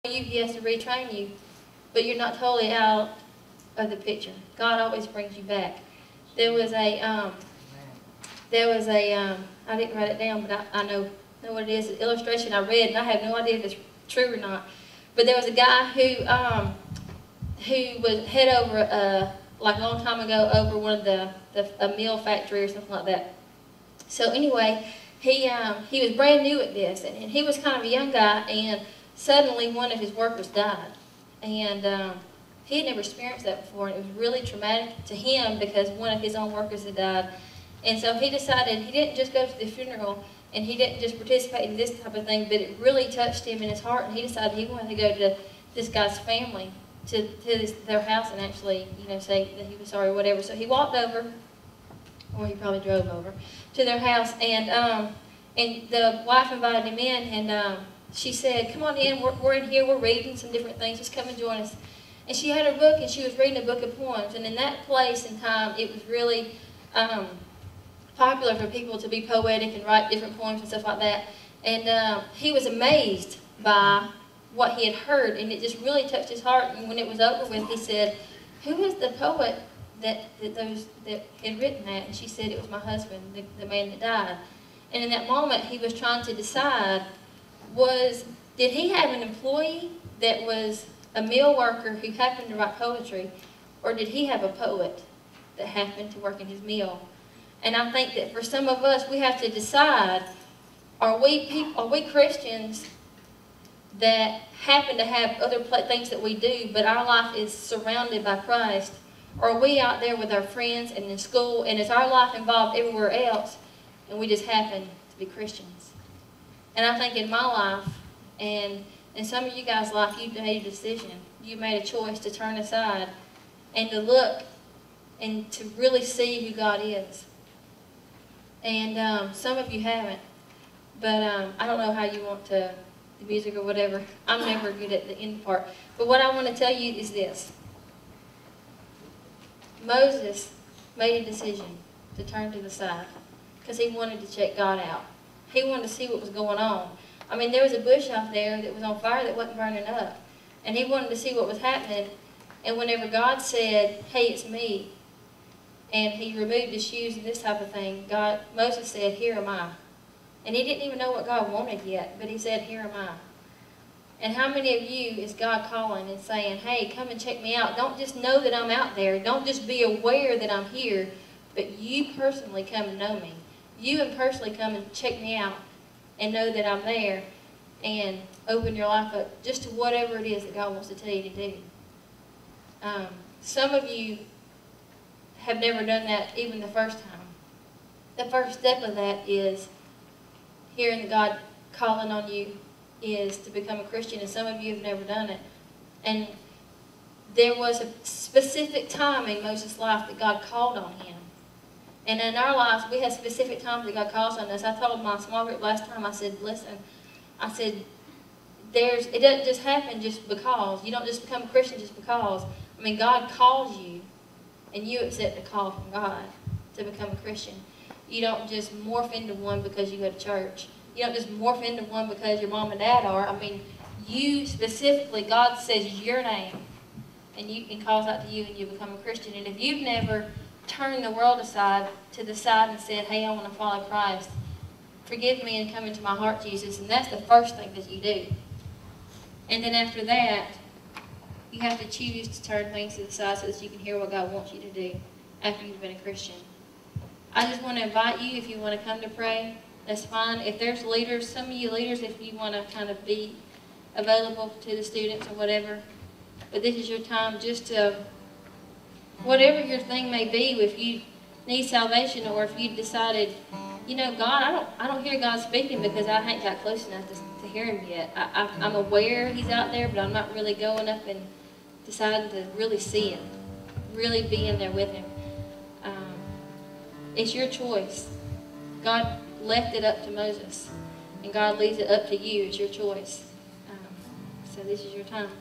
you, he has to retrain you, but you're not totally out of the picture. God always brings you back. There was a, I didn't write it down, but I know what it is. An illustration I read, and I have no idea if it's true or not. But there was a guy who was head over, like a long time ago, over one of a mill factory or something like that. So anyway, he was brand new at this, and he was kind of a young guy, and suddenly one of his workers died. And he had never experienced that before, and it was really traumatic to him because one of his own workers had died. And so he decided he didn't just go to the funeral, and he didn't just participate in this type of thing, but it really touched him in his heart, and he decided he wanted to go to this guy's family, to their house, and actually, say that he was sorry or whatever. So he walked over, or he probably drove over, to their house, and the wife invited him in, and she said, "Come on in, we're in here, we're reading some different things, just come and join us." And she had her book, and she was reading a book of poems, and in that place and time, it was really popular for people to be poetic and write different poems and stuff like that. And he was amazed by what he had heard, and it just really touched his heart. And when it was over with, he said, "Who is the poet that had written that?" And she said, "It was my husband, the man that died." And in that moment, he was trying to decide, did he have an employee that was a mill worker who happened to write poetry, or did he have a poet that happened to work in his mill? And I think that for some of us, we have to decide, are we Christians that happen to have other things that we do, but our life is surrounded by Christ? Or are we out there with our friends and in school, and is our life involved everywhere else, and we just happen to be Christians? And I think in my life, and in some of you guys' life, you made a decision. You made a choice to turn aside and to look and to really see who God is. And some of you haven't, but I don't know how you want the music or whatever. I'm never good at the end part. But what I want to tell you is this. Moses made a decision to turn to the side because he wanted to check God out. He wanted to see what was going on. I mean, there was a bush out there that was on fire that wasn't burning up. And he wanted to see what was happening. And whenever God said, "Hey, it's me," and he removed his shoes and this type of thing, Moses said, "Here am I." And he didn't even know what God wanted yet, but he said, "Here am I." And how many of you is God calling and saying, "Hey, come and check me out"? Don't just know that I'm out there. Don't just be aware that I'm here, but you personally come and know me. You and personally come and check me out and know that I'm there, and open your life up just to whatever it is that God wants to tell you to do. Some of you have never done that even the first time. The first step of that is hearing God calling on you is to become a Christian, and some of you have never done it. And there was a specific time in Moses' life that God called on him. And in our lives, we have specific times that God calls on us. I told my small group last time, I said, listen, I said, it doesn't just happen just because. You don't just become a Christian just because. I mean, God calls you, and you accept the call from God to become a Christian. You don't just morph into one because you go to church. You don't just morph into one because your mom and dad are. I mean, you specifically, God says your name, and you can calls out to you, and you become a Christian. And if you've never turned the world aside to the side and said, "Hey, I want to follow Christ. Forgive me and come into my heart, Jesus." And that's the first thing that you do. And then after that, you have to choose to turn things to the side so that you can hear what God wants you to do after you've been a Christian. I just want to invite you, if you want to come to pray, that's fine. If there's leaders, some of you leaders, if you want to kind of be available to the students or whatever, but this is your time just to, whatever your thing may be, if you need salvation or if you decided, you know, God, I don't hear God speaking because I ain't got close enough to hear Him yet. I'm aware He's out there, but I'm not really going up and deciding to really see Him, really be in there with Him. It's your choice. God left it up to Moses, and God leaves it up to you. It's your choice. So this is your time.